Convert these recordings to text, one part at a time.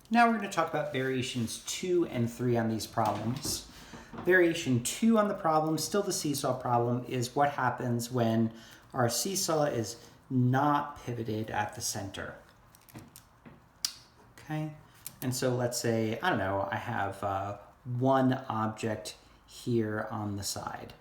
Now we're going to talk about variations 2 and 3 on these problems. Variation 2 on the problem, still the seesaw problem, is what happens when our seesaw is not pivoted at the center. Okay, and so let's say, I don't know, I have one object here on the side.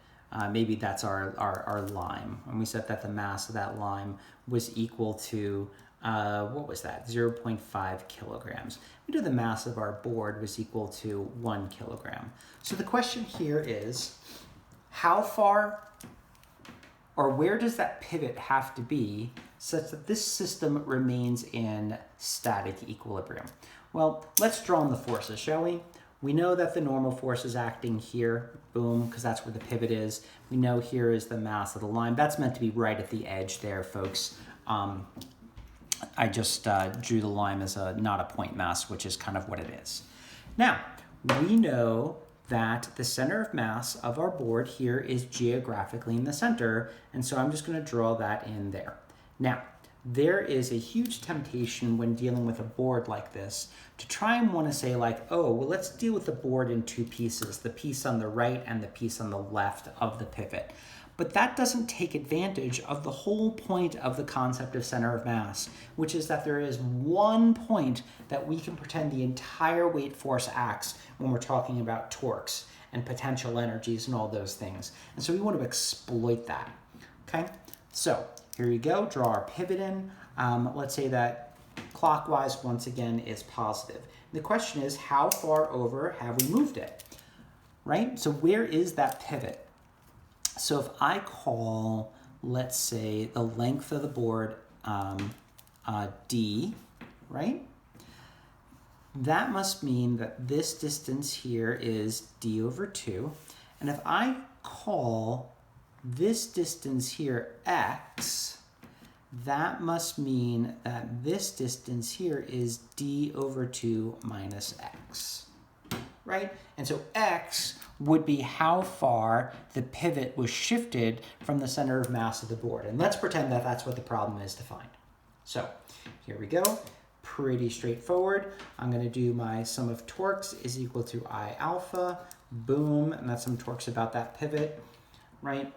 Maybe that's our lime. And we said that the mass of that lime was equal to, what was that, 0.5 kilograms. We do the mass of our board was equal to 1 kilogram. So the question here is, how far or where does that pivot have to be such that this system remains in static equilibrium? Well, let's draw on the forces, shall we? We know that the normal force is acting here, boom, because that's where the pivot is. We know here is the mass of the line. That's meant to be right at the edge there, folks. I just drew the line as not a point mass, which is kind of what it is. Now, we know that the center of mass of our board here is geographically in the center, and so I'm just going to draw that in there. Now, there is a huge temptation when dealing with a board like this to try and want to say like, oh, well, let's deal with the board in two pieces, the piece on the right and the piece on the left of the pivot. But that doesn't take advantage of the whole point of the concept of center of mass, which is that there is one point that we can pretend the entire weight force acts when we're talking about torques and potential energies and all those things. And so we want to exploit that, okay? So here we go, draw our pivot in. Let's say that clockwise, once again, is positive. The question is, how far over have we moved it, right? So where is that pivot? So if I call, let's say, the length of the board D, right? That must mean that this distance here is D over 2. And if I call this distance here X, that must mean that this distance here is D over 2 minus X, right? And so X would be how far the pivot was shifted from the center of mass of the board. And let's pretend that that's what the problem is to find. So here we go, pretty straightforward. I'm gonna do my sum of torques is equal to I alpha, boom, and that's some torques about that pivot, right?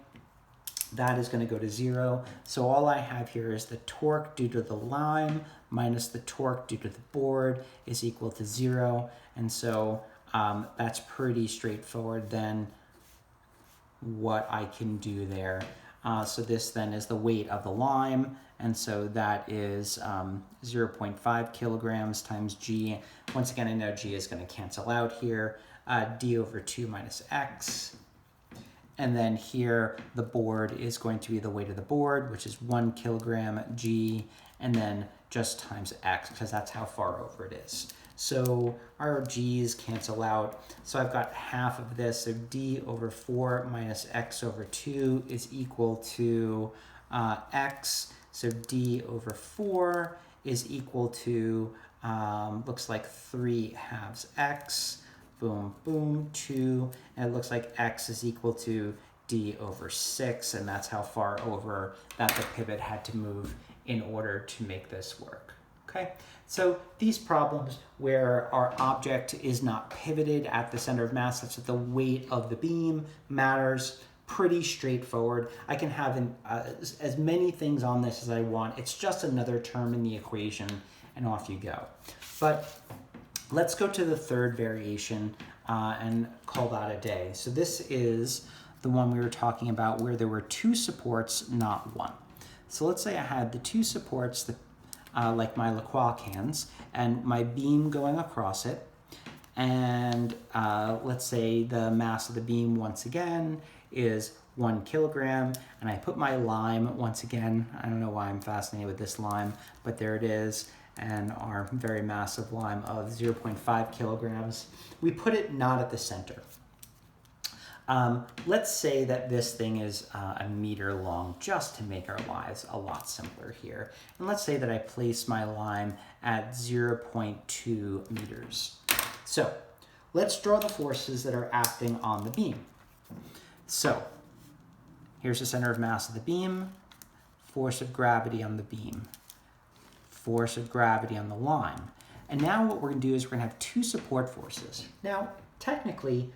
That is gonna go to 0. So all I have here is the torque due to the lime minus the torque due to the board is equal to 0. And so that's pretty straightforward then what I can do there. So this then is the weight of the lime, and so that is 0.5 kilograms times G. Once again, I know G is going to cancel out here. D over 2 minus X. And then here, the board is going to be the weight of the board, which is 1 kilogram G, and then just times X, because that's how far over it is. So our G's cancel out. So I've got half of this. So D over 4 minus X over 2 is equal to X. So D over 4 is equal to, looks like 3 halves X. Boom, boom, 2. And it looks like X is equal to D over 6. And that's how far over that the pivot had to move in order to make this work. Okay, so these problems where our object is not pivoted at the center of mass such that the weight of the beam matters, pretty straightforward. I can have as many things on this as I want. It's just another term in the equation and off you go. But let's go to the third variation and call that a day. So this is the one we were talking about where there were two supports, not one. So let's say I had the two supports, like my LaCroix cans, and my beam going across it. And let's say the mass of the beam, once again, is 1 kilogram. And I put my lime, once again, I don't know why I'm fascinated with this lime, but there it is. And our very massive lime of 0.5 kilograms. We put it not at the center. Let's say that this thing is a meter long, just to make our lives a lot simpler here. And let's say that I place my lime at 0.2 meters. So let's draw the forces that are acting on the beam. So here's the center of mass of the beam, force of gravity on the beam, force of gravity on the lime. And now what we're going to do is we're going to have two support forces. Now, technically,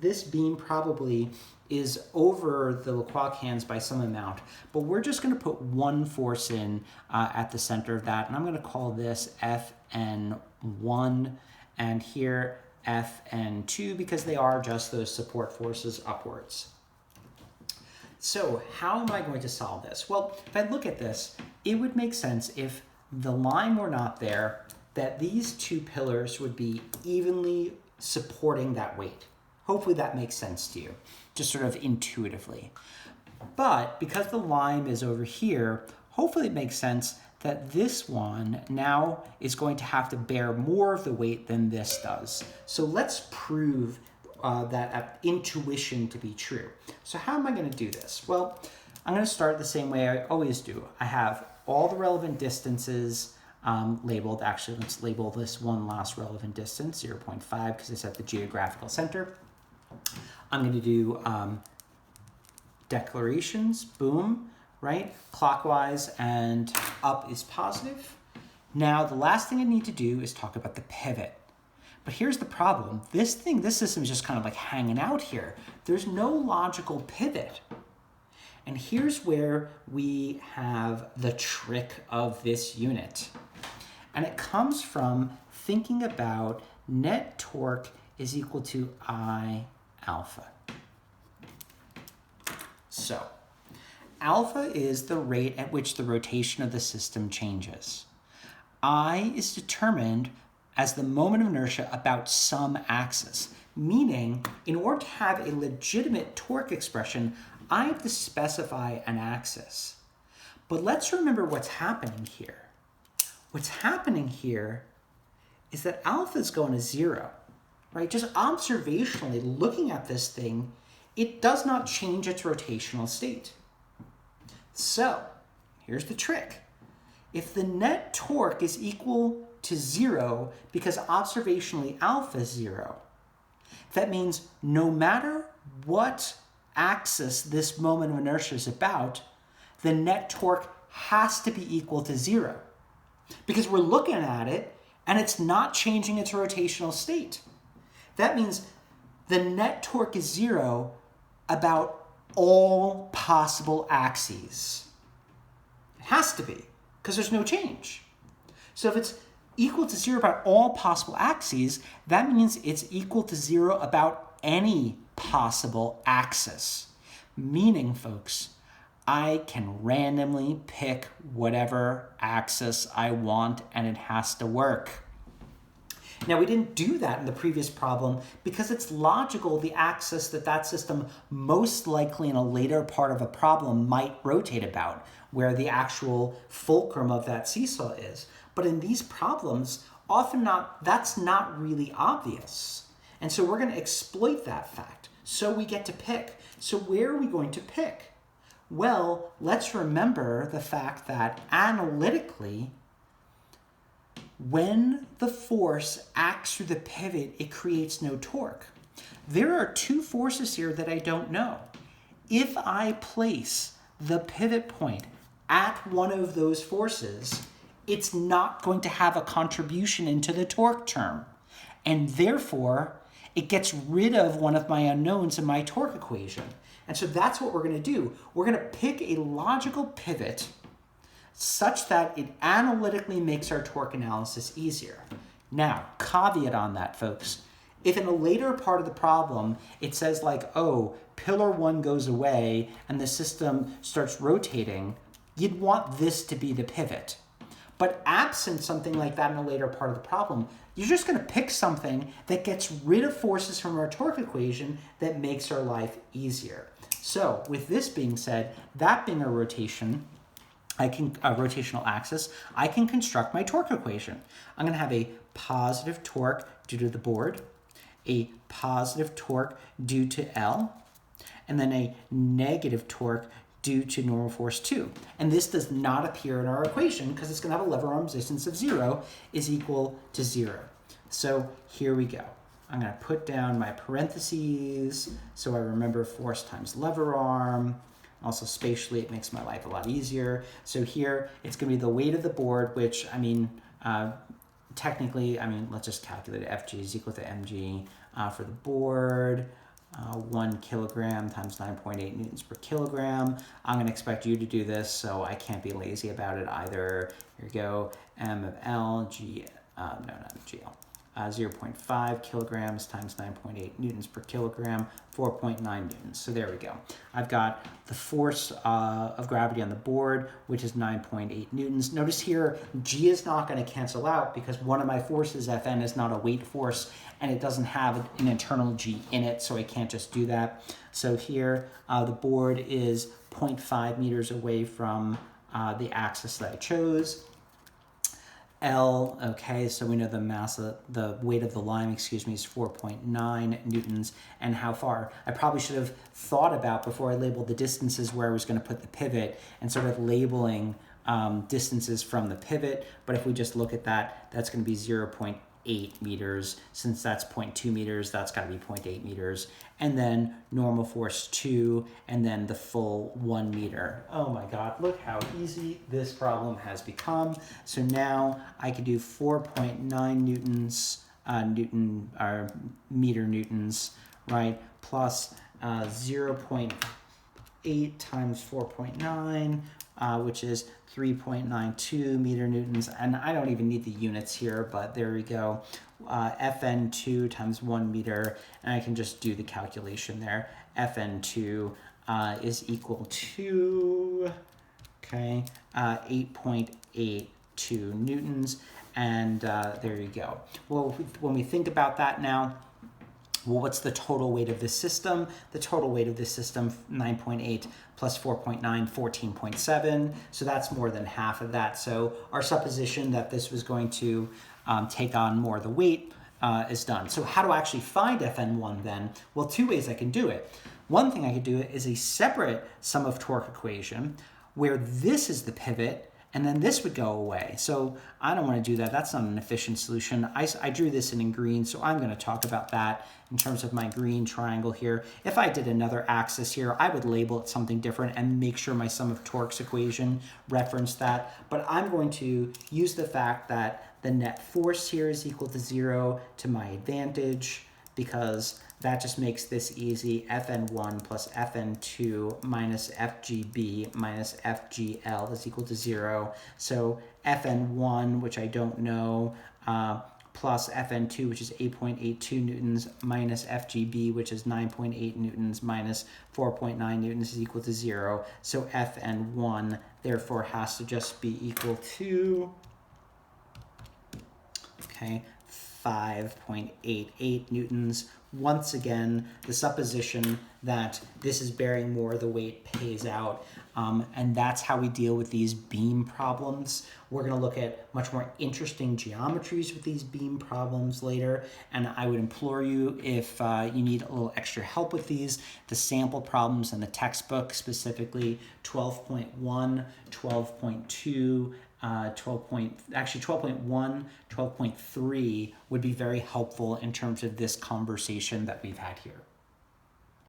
this beam probably is over the Lacroix-Cans by some amount, but we're just going to put one force in at the center of that, and I'm going to call this Fn1, and here Fn2, because they are just those support forces upwards. So how am I going to solve this? Well, if I look at this, it would make sense if the line were not there, that these two pillars would be evenly supporting that weight. Hopefully that makes sense to you, just sort of intuitively. But because the line is over here, hopefully it makes sense that this one now is going to have to bear more of the weight than this does. So let's prove that intuition to be true. So how am I going to do this? Well, I'm going to start the same way I always do. I have all the relevant distances labeled. Actually, let's label this one last relevant distance, 0.5, because it's at the geographical center. I'm going to do declarations, boom, right? Clockwise and up is positive. Now, the last thing I need to do is talk about the pivot. But here's the problem. This system is just kind of like hanging out here. There's no logical pivot. And here's where we have the trick of this unit. And it comes from thinking about net torque is equal to I alpha. So, alpha is the rate at which the rotation of the system changes. I is determined as the moment of inertia about some axis, meaning in order to have a legitimate torque expression, I have to specify an axis. But let's remember what's happening here. What's happening here is that alpha is going to 0, right? Just observationally looking at this thing, it does not change its rotational state. So, here's the trick. If the net torque is equal to 0 because observationally alpha is 0, that means no matter what axis this moment of inertia is about, the net torque has to be equal to 0. Because we're looking at it and it's not changing its rotational state. That means the net torque is 0 about all possible axes. It has to be, because there's no change. So if it's equal to 0 about all possible axes, that means it's equal to 0 about any possible axis. Meaning, folks, I can randomly pick whatever axis I want and it has to work. Now, we didn't do that in the previous problem because it's logical the axis that system most likely in a later part of a problem might rotate about, where the actual fulcrum of that seesaw is. But in these problems, that's not really obvious. And so we're going to exploit that fact. So we get to pick. So where are we going to pick? Well, let's remember the fact that analytically, when the force acts through the pivot, it creates no torque. There are two forces here that I don't know. If I place the pivot point at one of those forces, it's not going to have a contribution into the torque term. And therefore, it gets rid of one of my unknowns in my torque equation. And so that's what we're going to do. We're going to pick a logical pivot such that it analytically makes our torque analysis easier. Now, caveat on that, folks. If in a later part of the problem, it says like, oh, pillar 1 goes away and the system starts rotating, you'd want this to be the pivot. But absent something like that in a later part of the problem, you're just going to pick something that gets rid of forces from our torque equation that makes our life easier. So with this being said, that being a rotational axis, I can construct my torque equation. I'm going to have a positive torque due to the board, a positive torque due to L, and then a negative torque due to normal force 2. And this does not appear in our equation because it's going to have a lever arm resistance of 0 is equal to 0. So here we go. I'm going to put down my parentheses so I remember force times lever arm. Also spatially, it makes my life a lot easier. So here, it's going to be the weight of the board, which, technically, I mean, let's just calculate it. Fg is equal to mg for the board. 1 kilogram times 9.8 newtons per kilogram. I'm going to expect you to do this, so I can't be lazy about it either. Here we go. M of L, G, no, not GL. 0.5 kilograms times 9.8 newtons per kilogram, 4.9 newtons. So there we go. I've got the force of gravity on the board, which is 9.8 newtons. Notice here, G is not going to cancel out because one of my forces, Fn, is not a weight force, and it doesn't have an internal G in it, so I can't just do that. So here, the board is 0.5 meters away from the axis that I chose. L, okay, so we know the mass, the weight of the lime, excuse me, is 4.9 newtons. And how far? I probably should have thought about before I labeled the distances where I was going to put the pivot and sort of labeling distances from the pivot. But if we just look at that, that's going to be 0.8 meters. Since that's 0.2 meters, that's got to be 0.8 meters. And then normal force 2, and then the full 1 meter. Oh my God, look how easy this problem has become. So now I could do 4.9 newtons, meter newtons, right? Plus 0.8 times 4.9, which is 3.92 meter newtons. And I don't even need the units here, but there we go. Fn2 times 1 meter, and I can just do the calculation there. Fn2 is equal to, okay, 8.82 newtons, and there you go. Well, when we think about that now, well, what's the total weight of this system? The total weight of this system, 9.8 plus 4.9, 14.7. So that's more than half of that. So our supposition that this was going to take on more of the weight is done. So how do I actually find Fn1 then? Well, two ways I can do it. One thing I could do is a separate sum of torque equation where this is the pivot and then this would go away. So I don't want to do that. That's not an efficient solution. I drew this in green, so I'm going to talk about that in terms of my green triangle here. If I did another axis here, I would label it something different and make sure my sum of torques equation referenced that. But I'm going to use the fact that the net force here is equal to 0 to my advantage, because that just makes this easy. Fn1 plus Fn2 minus FGB minus FGL is equal to 0. So Fn1, which I don't know, plus Fn2, which is 8.82 newtons, minus FGB, which is 9.8 newtons, minus 4.9 newtons is equal to 0. So Fn1, therefore, has to just be equal to, okay, 5.88 newtons. Once again, the supposition that this is bearing more of the weight pays out, and that's how we deal with these beam problems. We're going to look at much more interesting geometries with these beam problems later, and I would implore you, if you need a little extra help with these, the sample problems in the textbook, specifically 12.1, 12.2, 12.1, 12.3 would be very helpful in terms of this conversation that we've had here.